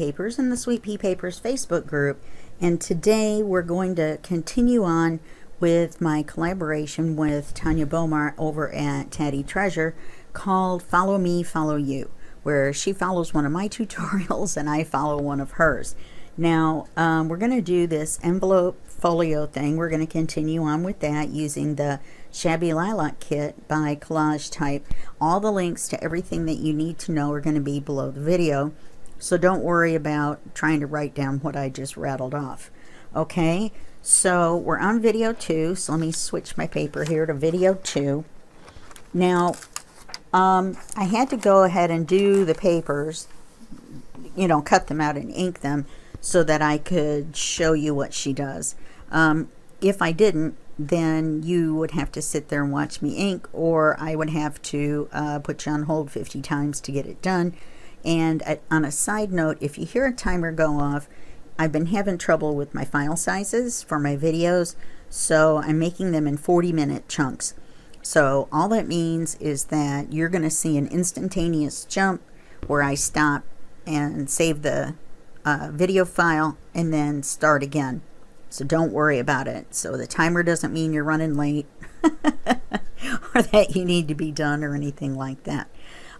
Papers in the Sweet Pea Papers Facebook group, and today we're going to continue on with my collaboration with Tania Bowmar over at Tatty Treasure called Follow Me, Follow You, where she follows one of my tutorials and I follow one of hers. Now we're going to do this envelope folio thing. We're going to continue on with that using the Shabby Lilac kit by Collage Type. All the links to everything that you need to know are going to be below the video, so don't worry about trying to write down what I just rattled off. Okay, so we're on video 2, so let me switch my paper here to video 2. Now I had to go ahead and do the papers, you know, cut them out and ink them so that I could show you what she does. If I didn't, then you would have to sit there and watch me ink, or I would have to put you on hold 50 times to get it done. And on a side note, if you hear a timer go off, I've been having trouble with my file sizes for my videos, so I'm making them in 40-minute chunks. So all that means is that you're going to see an instantaneous jump where I stop and save the video file and then start again. So don't worry about it. So the timer doesn't mean you're running late or that you need to be done or anything like that.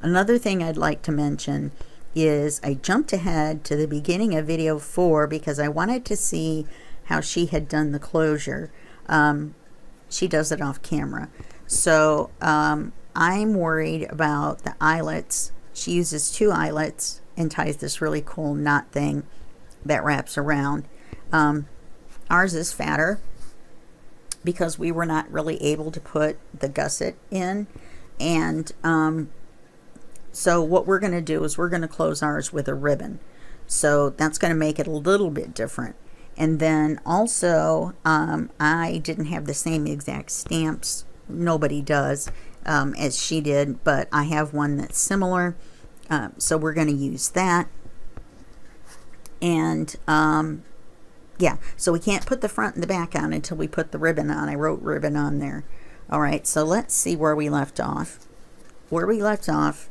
Another thing I'd like to mention is I jumped ahead to the beginning of video 4 because I wanted to see how she had done the closure. She does it off camera. So I'm worried about the eyelets. She uses 2 eyelets and ties this really cool knot thing that wraps around. Ours is fatter because we were not really able to put the gusset in, and so what we're going to do is we're going to close ours with a ribbon. So that's going to make it a little bit different. And then also I didn't have the same exact stamps, nobody does, as she did, but I have one that's similar, so we're going to use that. And yeah, so we can't put the front and the back on until we put the ribbon on. I wrote ribbon on there. All right, so let's see where we left off. Where we left off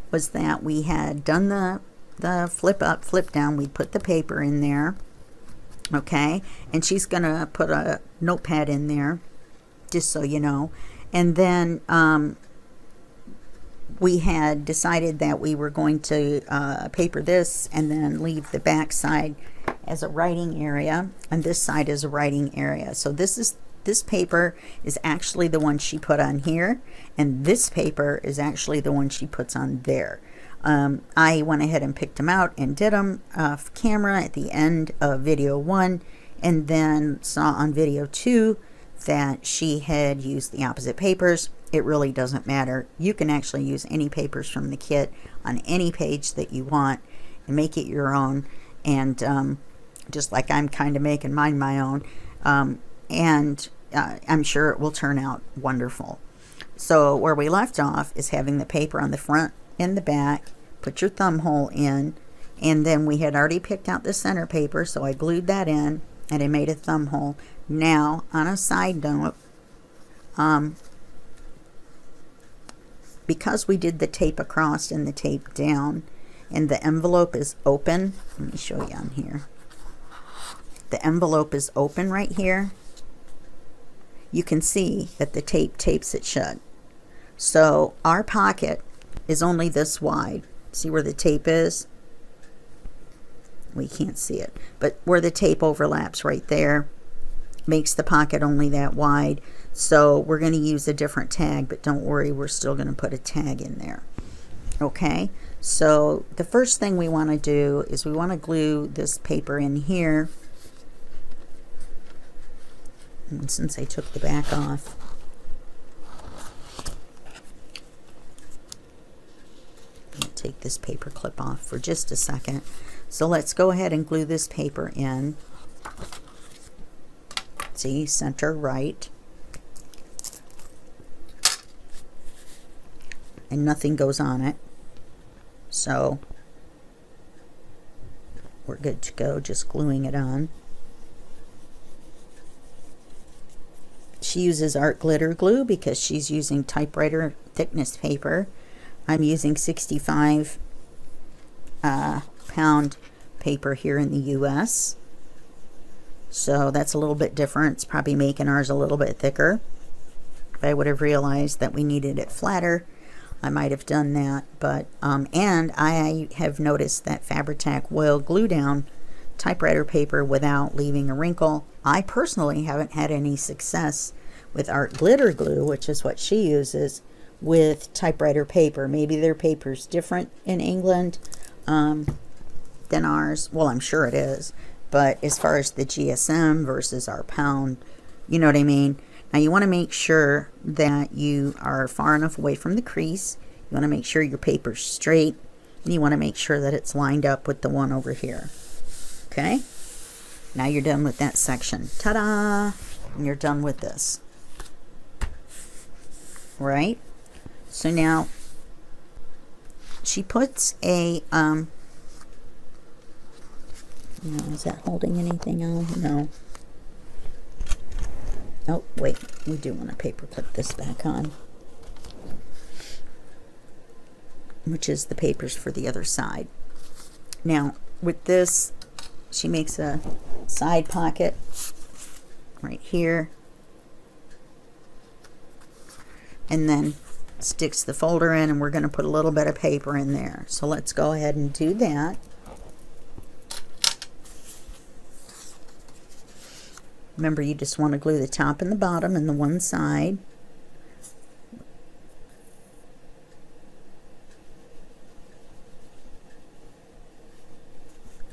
was that we had done the flip up, flip down. We put the paper in there, okay? And she's going to put a notepad in there, just so you know. And then we had decided that we were going to paper this and then leave the back side as a writing area, and this side is a writing area. So this paper is actually the one she put on here, and this paper is actually the one she puts on there. I went ahead and picked them out and did them off camera at the end of video 1, and then saw on video 2 that she had used the opposite papers. It really doesn't matter. You can actually use any papers from the kit on any page that you want and make it your own, and just like I'm kind of making mine my own, and I'm sure it will turn out wonderful. So where we left off is having the paper on the front and the back. Put your thumb hole in, and then we had already picked out the center paper, so I glued that in and I made a thumb hole. Now on a side note, because we did the tape across and the tape down and the envelope is open, let me show you on here. The envelope is open right here. You can see that the tape tapes it shut. So our pocket is only this wide. See where the tape is? We can't see it, but where the tape overlaps right there makes the pocket only that wide. So we're going to use a different tag, but don't worry, we're still going to put a tag in there. Okay, so the first thing we want to do is we want to glue this paper in here. And since I took the back off, I'll take this paper clip off for just a second. So let's go ahead and glue this paper in. See, center right. And nothing goes on it. So we're good to go, just gluing it on. She uses art glitter glue because she's using typewriter thickness paper. I'm using 65 pound paper here in the US. So that's a little bit different. It's probably making ours a little bit thicker. If I would have realized that we needed it flatter, I might have done that. But and I have noticed that Fabri-Tac will glue down typewriter paper without leaving a wrinkle. I personally haven't had any success with Art Glitter Glue, which is what she uses, with typewriter paper. Maybe their paper's different in England than ours. Well, I'm sure it is. But as far as the GSM versus our pound, you know what I mean? Now you want to make sure that you are far enough away from the crease. You want to make sure your paper's straight. And you want to make sure that it's lined up with the one over here. Okay? Now you're done with that section. Ta-da! And you're done with this. Right? So now she puts a no, is that holding anything on? No. Oh, wait. We do want to paper clip this back on, which is the papers for the other side. Now, with this, she makes a side pocket right here, and then sticks the folder in, and we're going to put a little bit of paper in there. So let's go ahead and do that. Remember, you just want to glue the top and the bottom and the one side.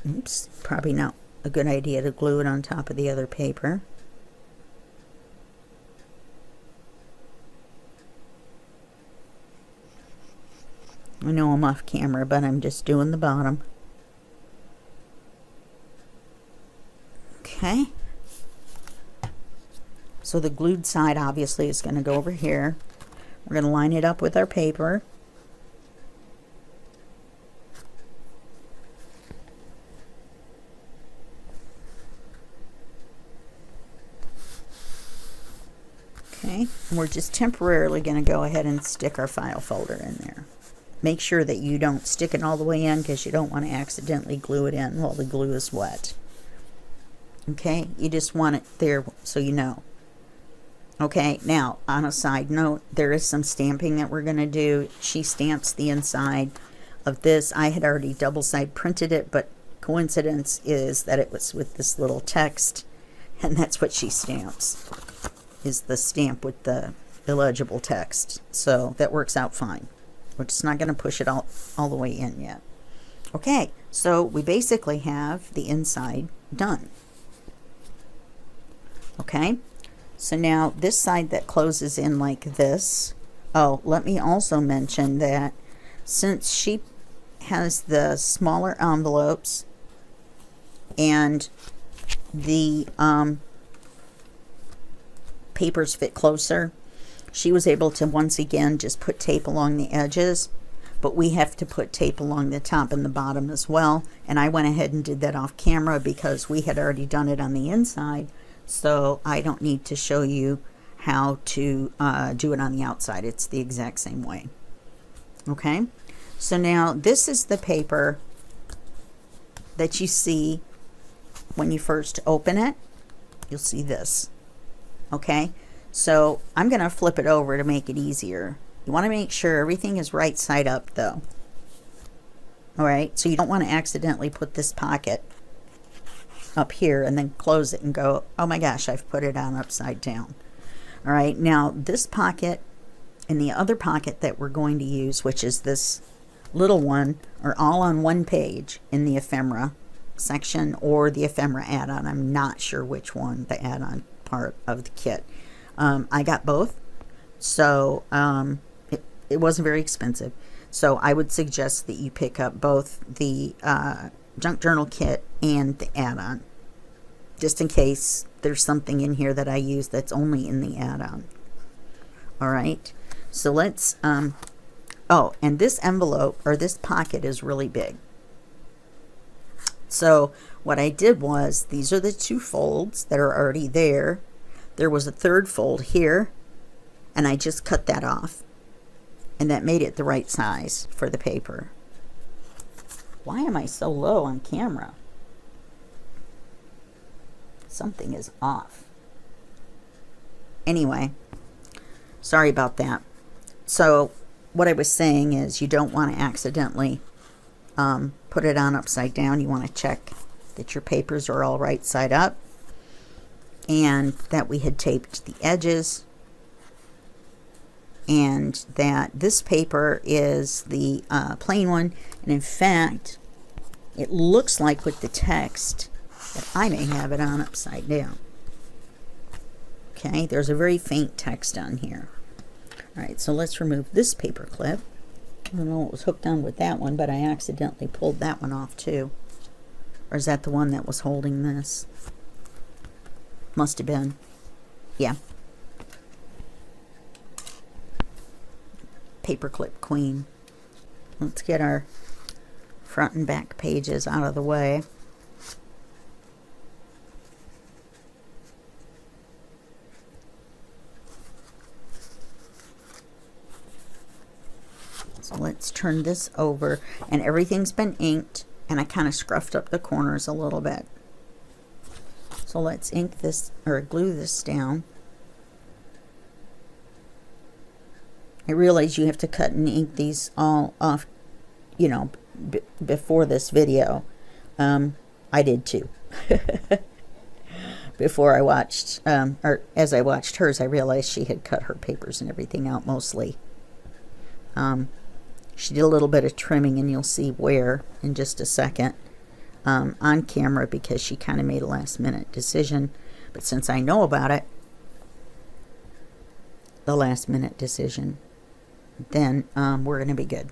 Oops, probably not a good idea to glue it on top of the other paper. I know I'm off camera, but I'm just doing the bottom. Okay. So the glued side obviously is going to go over here. We're going to line it up with our paper. Okay, and we're just temporarily going to go ahead and stick our file folder in there. Make sure that you don't stick it all the way in, because you don't want to accidentally glue it in while the glue is wet. Okay, you just want it there so you know. Okay, now on a side note, there is some stamping that we're going to do. She stamps the inside of this. I had already double side printed it, but coincidence is that it was with this little text, and that's what she stamps, is the stamp with the illegible text. So that works out fine. We're just not going to push it all the way in yet. Okay, so we basically have the inside done. Okay, so now this side that closes in like this. Oh, let me also mention that since she has the smaller envelopes and the papers fit closer, she was able to once again just put tape along the edges, but we have to put tape along the top and the bottom as well. And I went ahead and did that off camera because we had already done it on the inside. So I don't need to show you how to do it on the outside. It's the exact same way. Okay, so now this is the paper that you see when you first open it. You'll see this. Okay, so I'm going to flip it over to make it easier. You want to make sure everything is right side up though. All right, so you don't want to accidentally put this pocket up here and then close it and go, oh my gosh, I've put it on upside down. All right, now this pocket and the other pocket that we're going to use, which is this little one, are all on one page in the ephemera section or the ephemera add-on. I'm not sure which one, the add-on part of the kit. I got both, so it wasn't very expensive. So I would suggest that you pick up both the junk journal kit and the add-on, just in case there's something in here that I use that's only in the add-on. All right, so let's oh, and this envelope or this pocket is really big. So what I did was, these are the two folds that are already there. There was a third fold here, and I just cut that off, and that made it the right size for the paper. Why am I so low on camera? Something is off. Anyway, sorry about that. So what I was saying is you don't want to accidentally put it on upside down. You want to check that your papers are all right side up and that we had taped the edges, and that this paper is the plain one. And in fact, it looks like with the text that I may have it on upside down. Okay, there's a very faint text on here. All right, so let's remove this paper clip. I don't know what was hooked on with that one, but I accidentally pulled that one off too. Or is that the one that was holding this? Must have been. Yeah. Paperclip queen. Let's get our front and back pages out of the way. So let's turn this over, and everything's been inked, and I kind of scruffed up the corners a little bit. So let's ink this, or glue this down. I realize you have to cut and ink these all off, you know, before this video. I did too. Before I watched, or as I watched hers, I realized she had cut her papers and everything out mostly. She did a little bit of trimming, and you'll see where in just a second on camera, because she kind of made a last minute decision. But since I know about it, the last minute decision, then we're going to be good.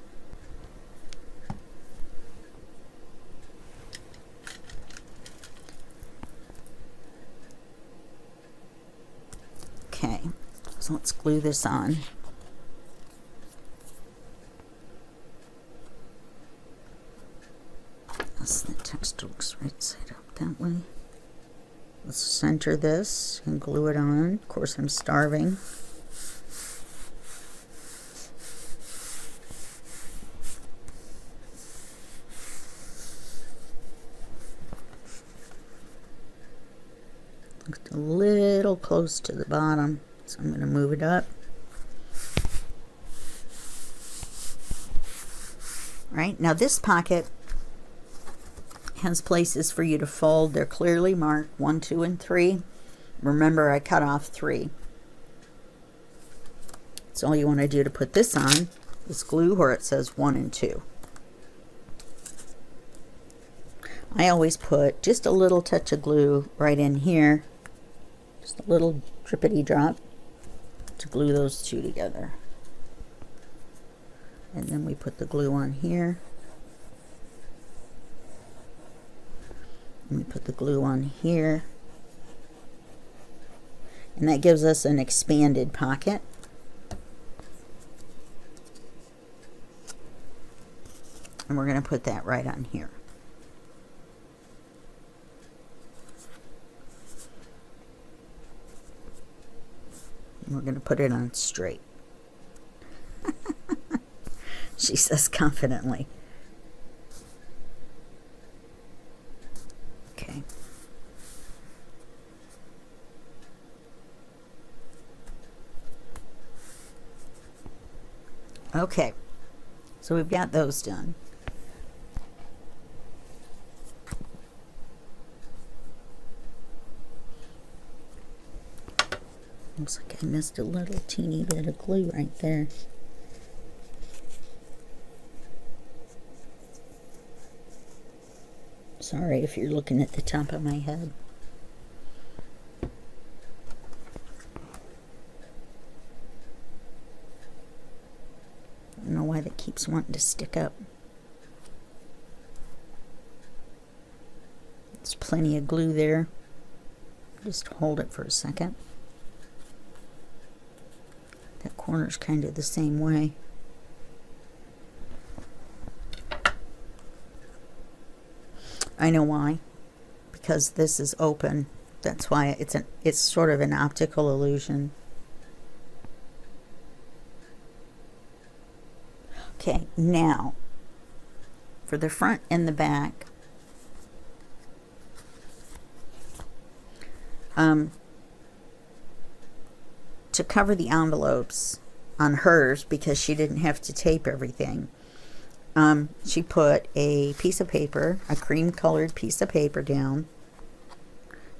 Okay, so let's glue this on. The text looks right side up that way. Let's center this and glue it on. Of course, I'm starving. Looks a little close to the bottom, so I'm going to move it up. All right, now this pocket has places for you to fold. They're clearly marked 1, 2, and 3. Remember, I cut off 3. So all you want to do to put this on is glue where it says 1 and 2. I always put just a little touch of glue right in here, just a little drippity drop to glue those two together. And then we put the glue on here. And we put the glue on here. And that gives us an expanded pocket. And we're going to put that right on here. And we're going to put it on straight. She says confidently. Okay. Okay. So we've got those done. Looks like I missed a little teeny bit of glue right there. Sorry if you're looking at the top of my head. I don't know why that keeps wanting to stick up. There's plenty of glue there. Just hold it for a second. That corner's kind of the same way. I know why. Because this is open. That's why it's sort of an optical illusion. Okay, now for the front and the back. To cover the envelopes on hers, because she didn't have to tape everything, she put a piece of paper, a cream colored piece of paper down,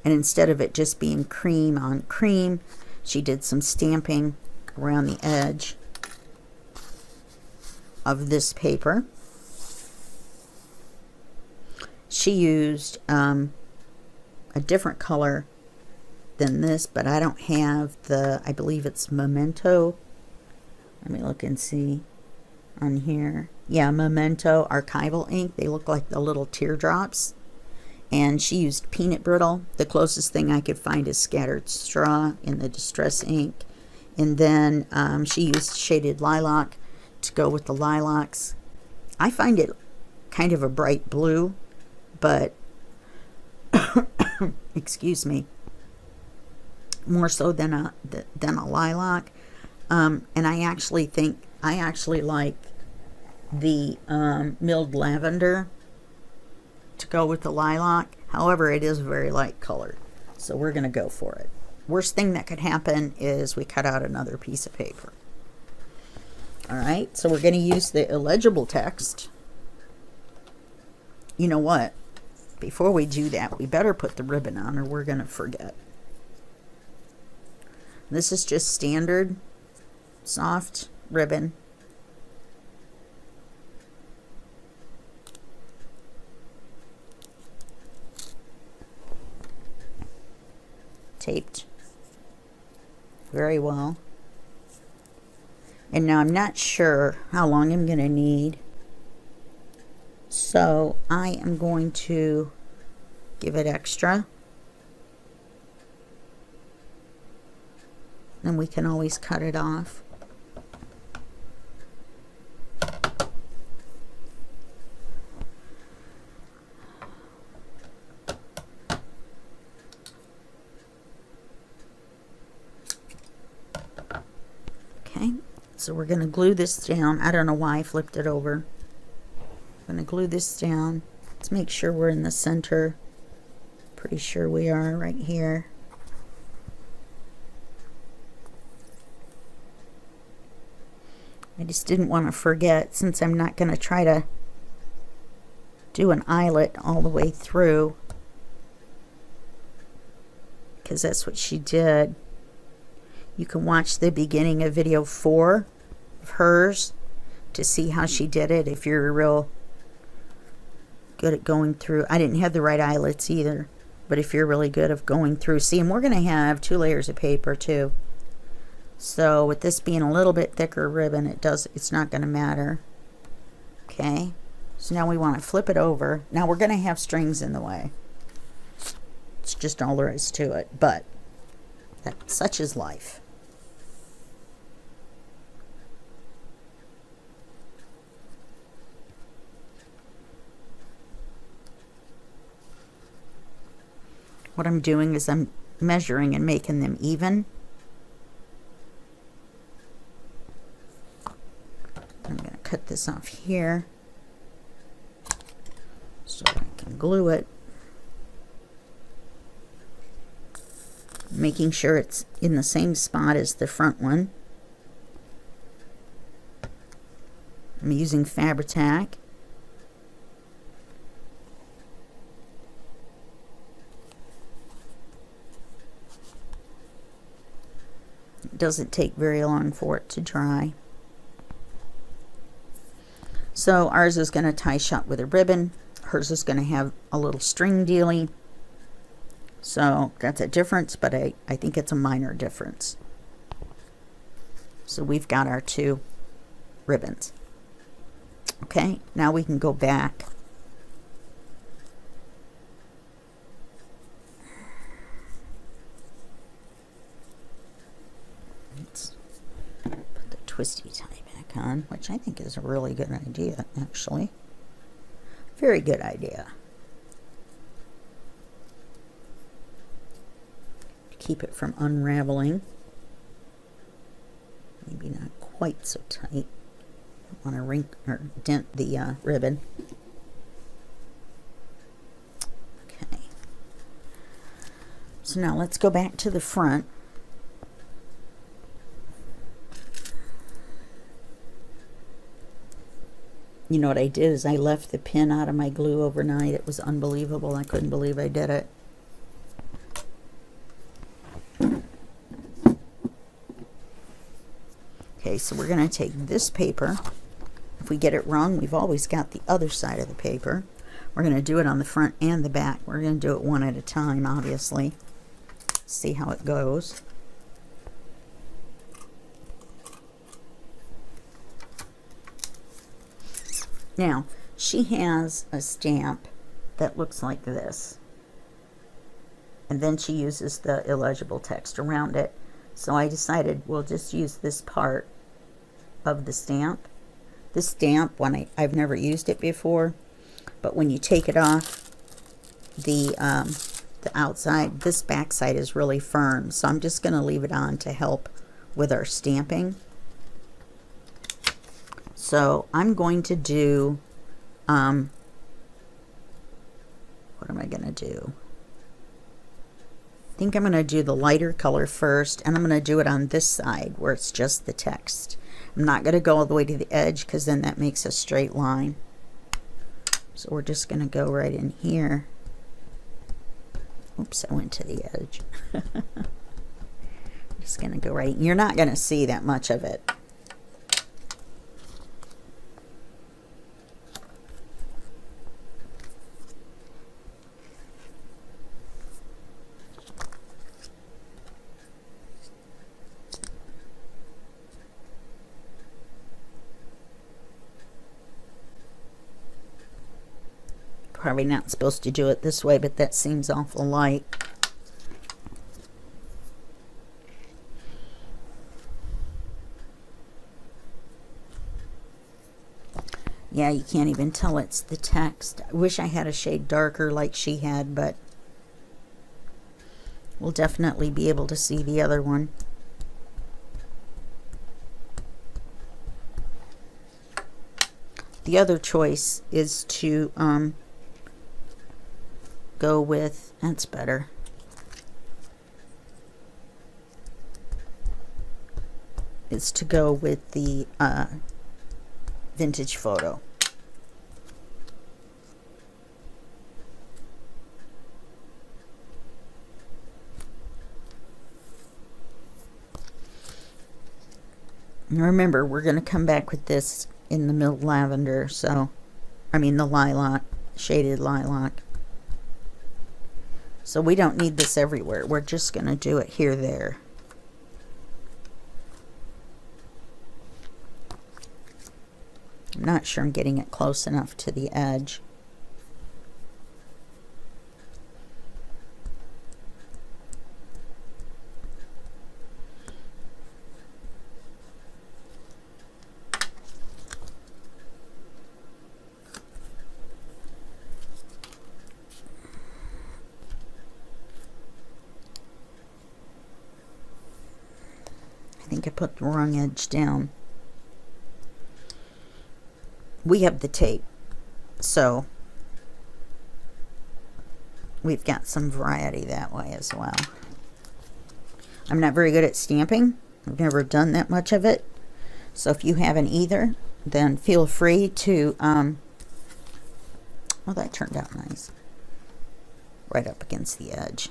and instead of it just being cream on cream, she did some stamping around the edge of this paper. She used a different color than this, but I don't have the, I believe it's Memento. Let me look and see on here. Yeah, Memento archival ink. They look like the little teardrops. And she used peanut brittle. The closest thing I could find is scattered straw in the distress ink. And then she used shaded lilac to go with the lilacs. I find it kind of a bright blue, but excuse me, more so than a lilac. And I actually like the milled lavender to go with the lilac. However, it is very light colored, so we're gonna go for it. Worst thing that could happen is we cut out another piece of paper. All right, so we're gonna use the illegible text. You know what? Before we do that, we better put the ribbon on, or we're gonna forget. This is just standard soft ribbon. Taped very well. And now I'm not sure how long I'm going to need, so I am going to give it extra. And we can always cut it off. Okay, so we're going to glue this down. I don't know why I flipped it over. I'm going to glue this down. Let's make sure we're in the center. Pretty sure we are right here. I just didn't want to forget, since I'm not going to try to do an eyelet all the way through, because that's what she did. You can watch the beginning of video 4 of hers to see how she did it if you're real good at going through. I didn't have the right eyelets either, but if you're really good at going through. See, and we're going to have 2 layers of paper too. So with this being a little bit thicker ribbon, it's not going to matter. Okay, so now we want to flip it over. Now we're going to have strings in the way. It's just all there is to it, but such is life. What I'm doing is I'm measuring and making them even. I'm going to cut this off here so I can glue it. Making sure it's in the same spot as the front one. I'm using Fabri-Tac. It doesn't take very long for it to dry. So ours is going to tie shut with a ribbon. Hers is going to have a little string dealy. So that's a difference, but I think it's a minor difference. So we've got our 2 ribbons. Okay, now we can go back. Let's put the twisty tie back on, which I think is a really good idea, actually. Very good idea. Keep it from unraveling. Maybe not quite so tight. Don't want to wrinkle or dent the ribbon. So now let's go back to the front. You know what I did is I left the pin out of my glue overnight. It was unbelievable. I couldn't believe I did it. Okay, so we're going to take this paper. If we get it wrong, we've always got the other side of the paper. We're going to do it on the front and the back. We're going to do it one at a time, obviously. See how it goes. Now, she has a stamp that looks like this. And then she uses the illegible text around it. So I decided we'll just use this part of the stamp. This stamp, I've never used it before, but when you take it off, the outside, this back side is really firm. So I'm just going to leave it on to help with our stamping. So I'm going to do, what am I going to do? I think I'm going to do the lighter color first, and I'm going to do it on this side where it's just the text. I'm not going to go all the way to the edge because then that makes a straight line. So we're just going to go right in here. Oops, I went to the edge. I'm just going to go right. You're not going to see that much of it. Probably not supposed to do it this way, but that seems awful light. Yeah, you can't even tell it's the text. I wish I had a shade darker like she had, but we'll definitely be able to see the other one. The other choice is to go with, that's better. Is to go with the vintage photo. And remember, we're going to come back with this in the milled lavender, so I mean the lilac, shaded lilac. So we don't need this everywhere. We're just going to do it here, there. I'm not sure I'm getting it close enough to the edge. I think I put the wrong edge down. We have the tape, so we've got some variety that way as well. I'm not very good at stamping. I've never done that much of it. So if you haven't either, then feel free to, oh, that turned out nice. Right up against the edge.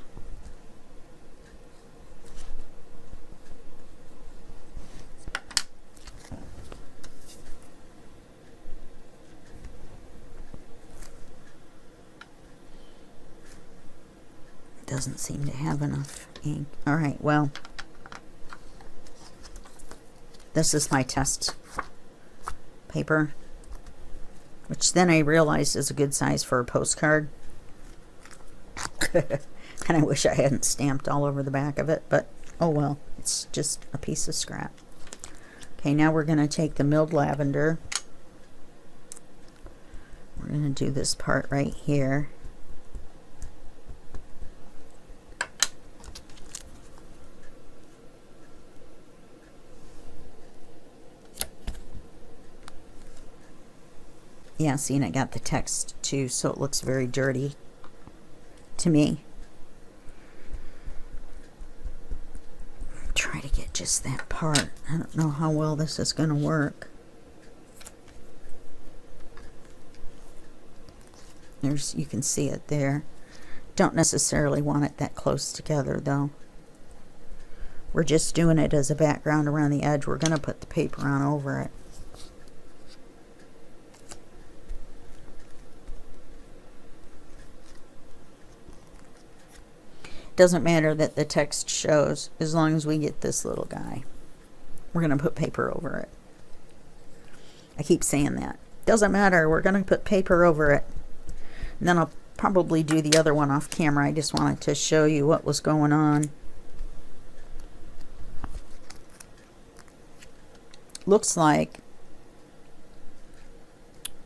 Doesn't seem to have enough ink. All right, well, this is my test paper, which then I realized is a good size for a postcard. And I wish I hadn't stamped all over the back of it, but oh well, it's just a piece of scrap. Okay, now we're going to take the milled lavender. We're going to do this part right here. Yeah, see, and I got the text too, so it looks very dirty to me. try to get just that part. I don't know how well this is going to work. There's, you can see it there. Don't necessarily want it that close together though. We're just doing it as a background around the edge. We're going to put the paper on over it. Doesn't matter that the text shows as long as we get this little guy. We're going to put paper over it. I keep saying that. Doesn't matter. We're going to put paper over it. And then I'll probably do the other one off camera. I just wanted to show you what was going on. Looks like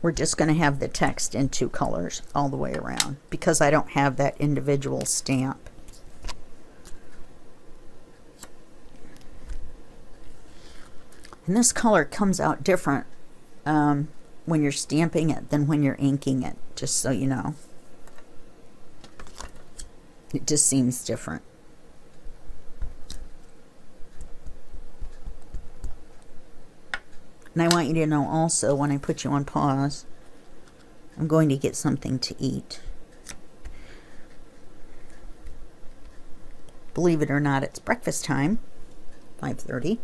we're just going to have the text in 2 colors all the way around because I don't have that individual stamp. And this color comes out different when you're stamping it than when you're inking it, just so you know. It just seems different. And I want you to know also, when I put you on pause, I'm going to get something to eat. Believe it or not, it's breakfast time, 5:30.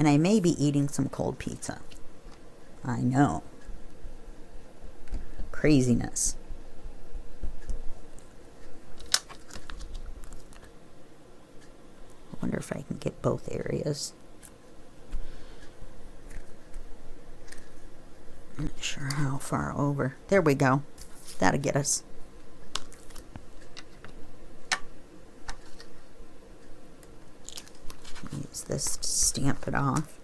And I may be eating some cold pizza. I know. Craziness. I wonder if I can get both areas. I'm not sure how far over. There we go. That'll get us. Use this to stamp it off,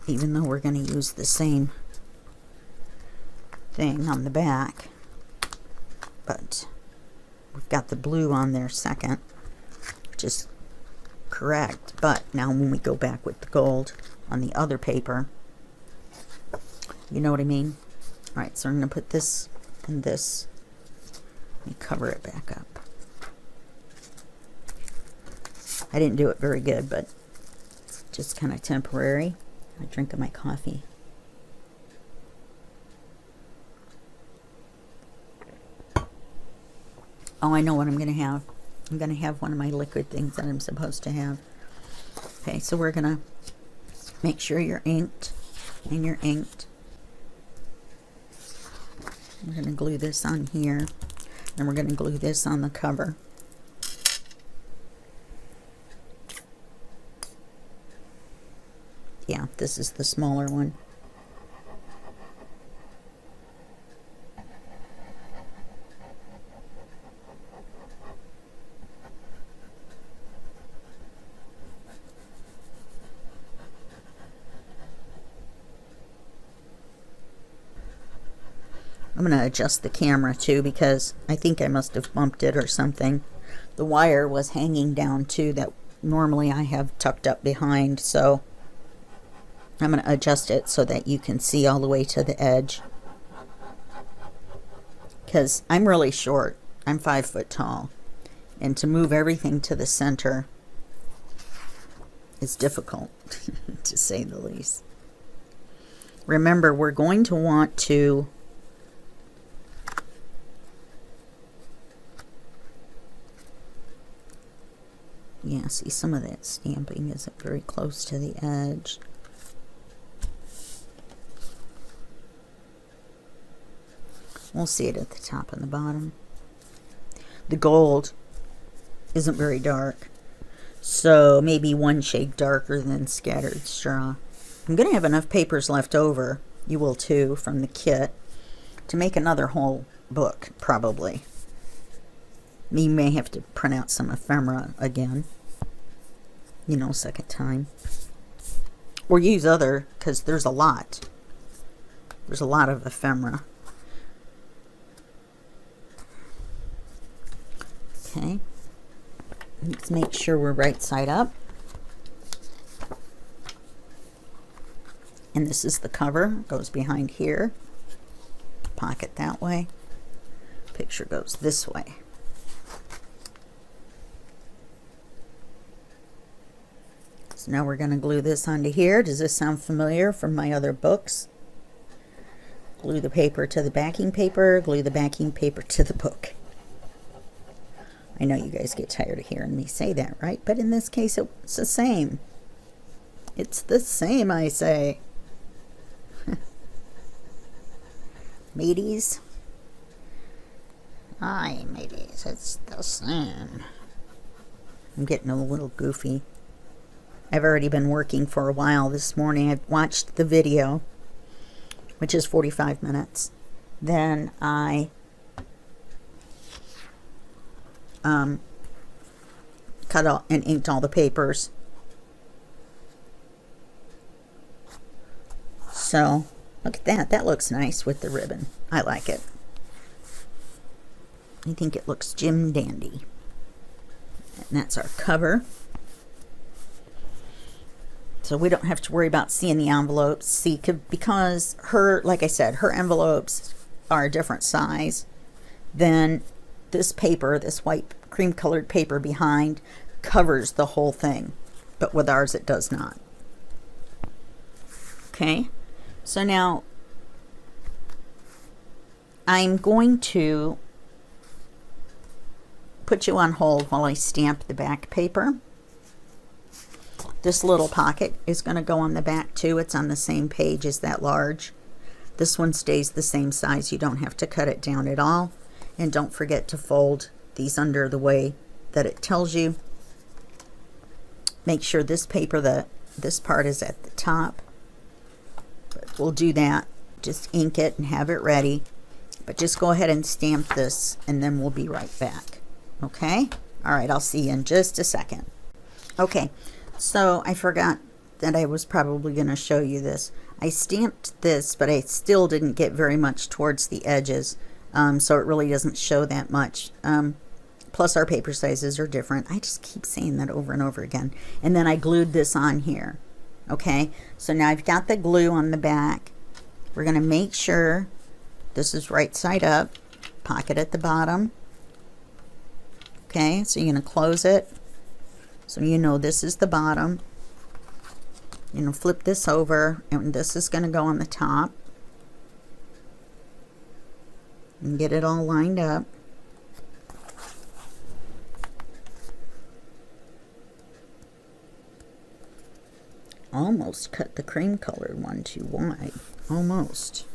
even though we're going to use the same thing on the back, but we've got the blue on there second, which is correct. But now when we go back with the gold on the other paper, you know what I mean? Alright, so I'm going to put this and this and cover it back up. I didn't do it very good, but just kind of temporary. I drink my coffee. Oh, I know what I'm going to have. I'm going to have one of my liquid things that I'm supposed to have. Okay, so we're going to make sure you're inked, and you're inked. We're going to glue this on here, and we're going to glue this on the cover. Yeah, this is the smaller one. I'm going to adjust the camera too, because I think I must have bumped it or something. The wire was hanging down too, that normally I have tucked up behind, so I'm going to adjust it so that you can see all the way to the edge. Because I'm really short. I'm 5 foot tall. And to move everything to the center is difficult, to say the least. Remember, we're going to want to see, some of that stamping isn't very close to the edge. We'll see it at the top and the bottom. The gold isn't very dark, so maybe one shade darker than Scattered Straw. I'm going to have enough papers left over, you will too, from the kit, to make another whole book, probably. You may have to print out some ephemera again, you know, second time. Or use other, because there's a lot. There's a lot of ephemera. Okay, let's make sure we're right side up. And this is the cover, goes behind here. Pocket that way. Picture goes this way. So now we're going to glue this onto here. Does this sound familiar from my other books? Glue the paper to the backing paper, glue the backing paper to the book. I know you guys get tired of hearing me say that, right? But in this case, it's the same. It's the same, I say. Mateys? Aye, mateys, it's the same. I'm getting a little goofy. I've already been working for a while this morning. I've watched the video, which is 45 minutes. Then I cut out and inked all the papers. So look at that. That looks nice with the ribbon. I like it. I think it looks Jim dandy. And that's our cover. So we don't have to worry about seeing the envelopes. See, because her, like I said, her envelopes are a different size than this paper, this white cream colored paper behind covers the whole thing. But with ours it does not. Okay, so now I'm going to put you on hold while I stamp the back paper. This little pocket is going to go on the back too. It's on the same page as that large. This one stays the same size. You don't have to cut it down at all. And don't forget to fold these under the way that it tells you. Make sure this paper, this part is at the top. But we'll do that. Just ink it and have it ready. But just go ahead and stamp this and then we'll be right back. Okay? Alright, I'll see you in just a second. Okay, so I forgot that I was probably going to show you this. I stamped this, but I still didn't get very much towards the edges. So it really doesn't show that much. Plus our paper sizes are different. I just keep saying that over and over again. And then I glued this on here. Okay, so now I've got the glue on the back. We're going to make sure this is right side up. Pocket at the bottom. Okay, so you're going to close it. So you know this is the bottom. You know, flip this over and this is going to go on the top. And get it all lined up. Almost cut the cream colored one too wide. Almost.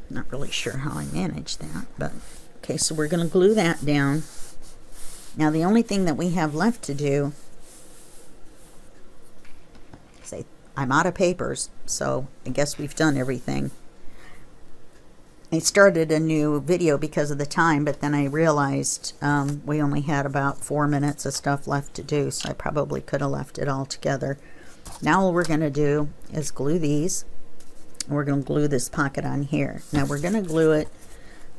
Not really sure how I managed that, but okay, so we're going to glue that down. Now the only thing that we have left to do, say I'm out of papers, so I guess we've done everything. I started a new video because of the time, but then I realized we only had about 4 minutes of stuff left to do, so I probably could have left it all together. Now all we're going to do is glue these. We're going to glue this pocket on here. Now we're going to glue it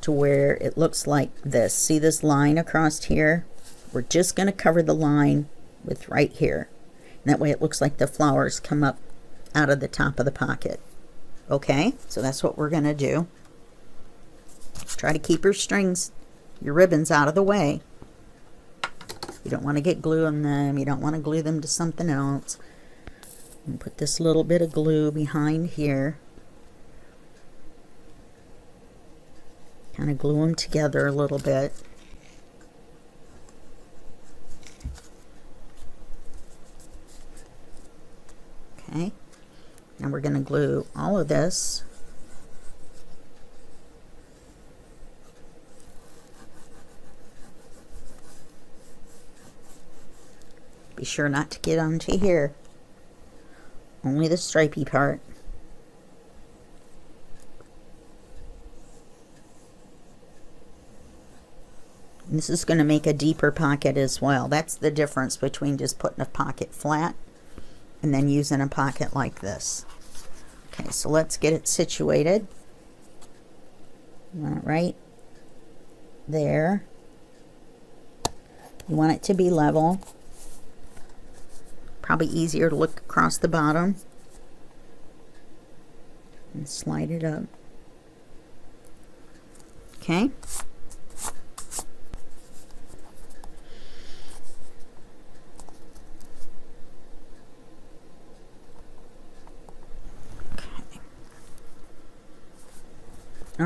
to where it looks like this. See this line across here? We're just going to cover the line with right here. And that way it looks like the flowers come up out of the top of the pocket. Okay, so that's what we're going to do. Try to keep your strings, your ribbons out of the way. You don't want to get glue on them. You don't want to glue them to something else. And put this little bit of glue behind here. Kind of glue them together a little bit. Okay, now we're going to glue all of this. Be sure not to get onto here. Only the stripy part. And this is going to make a deeper pocket as well. That's the difference between just putting a pocket flat and then using a pocket like this. Okay, so let's get it situated. You want it right there. You want it to be level. Probably easier to look across the bottom. And slide it up. Okay.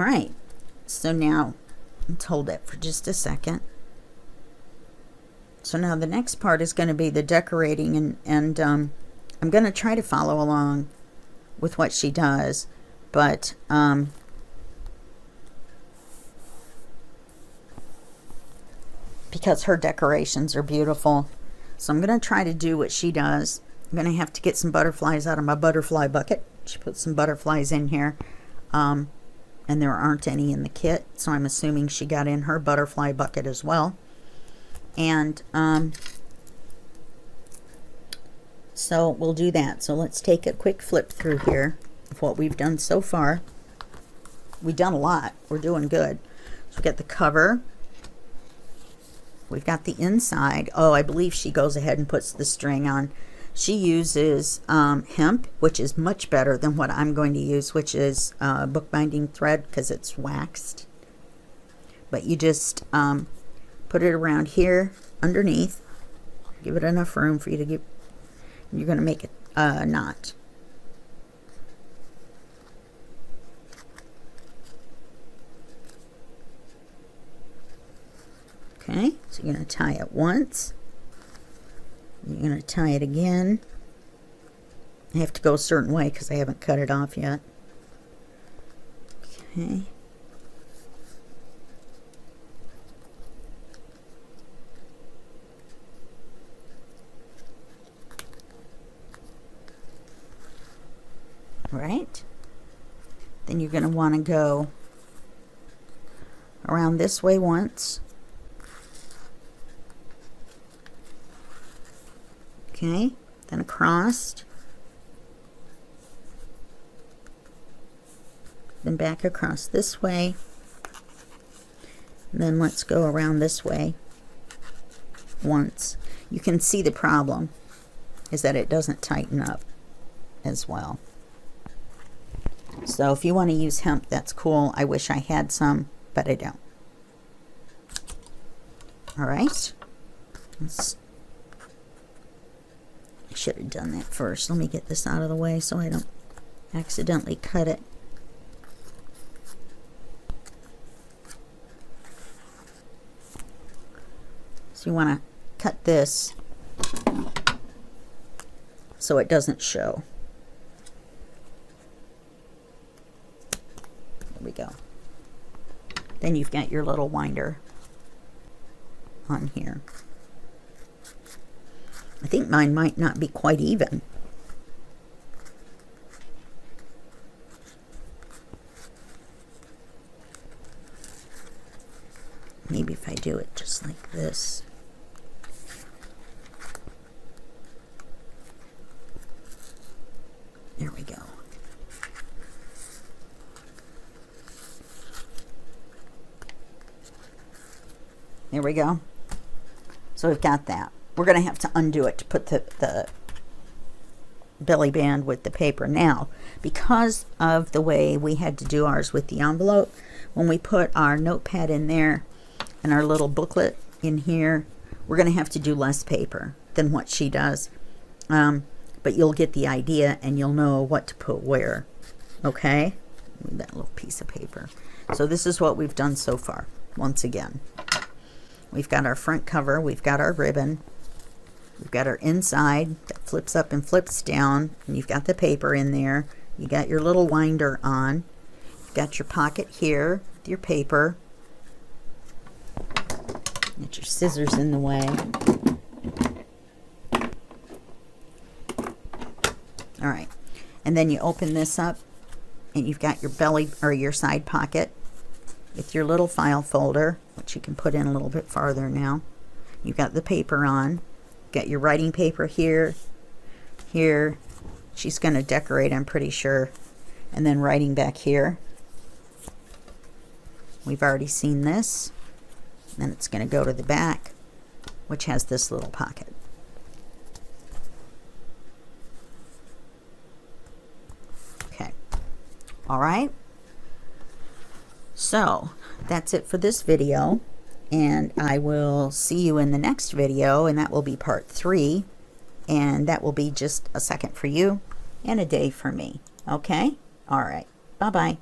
right, so now let's hold it for just a second. So now the next part is going to be the decorating, and I'm going to try to follow along with what she does, but because her decorations are beautiful, so I'm going to try to do what she does. I'm going to have to get some butterflies out of my butterfly bucket. She put some butterflies in here, and there aren't any in the kit, so I'm assuming she got in her butterfly bucket as well. And so we'll do that. So let's take a quick flip through here of what we've done so far. We've done a lot. We're doing good. So we got the cover. We've got the inside. Oh, I believe she goes ahead and puts the string on. She uses hemp, which is much better than what I'm going to use, which is bookbinding thread, because it's waxed. But you just put it around here underneath. Give it enough room for you to get. You're going to make a knot. Okay, so you're going to tie it once. You're going to tie it again. I have to go a certain way because I haven't cut it off yet. Okay. Right. Then you're going to want to go around this way once. Okay, then across, then back across this way, and then let's go around this way once. You can see the problem is that it doesn't tighten up as well. So if you want to use hemp, that's cool. I wish I had some, but I don't. All right. I should have done that first. Let me get this out of the way so I don't accidentally cut it. So you want to cut this so it doesn't show. There we go. Then you've got your little winder on here. I think mine might not be quite even. Maybe if I do it just like this. There we go. There we go. So we've got that. We're going to have to undo it to put the belly band with the paper. Now, because of the way we had to do ours with the envelope, when we put our notepad in there and our little booklet in here, we're going to have to do less paper than what she does. But you'll get the idea and you'll know what to put where. Okay? That little piece of paper. So this is what we've done so far. Once again, we've got our front cover, we've got our ribbon, we've got our inside that flips up and flips down, and you've got the paper in there. You got your little winder on. You've got your pocket here with your paper. Get your scissors in the way. All right, and then you open this up, and you've got your belly or your side pocket with your little file folder, which you can put in a little bit farther now. You've got the paper on. Got your writing paper here, here. She's going to decorate, I'm pretty sure. And then writing back here. We've already seen this. Then it's going to go to the back, which has this little pocket. Okay. All right. So that's it for this video, and I will see you in the next video, and that will be part 3, and that will be just a second for you and a day for me. Okay? All right. Bye-bye.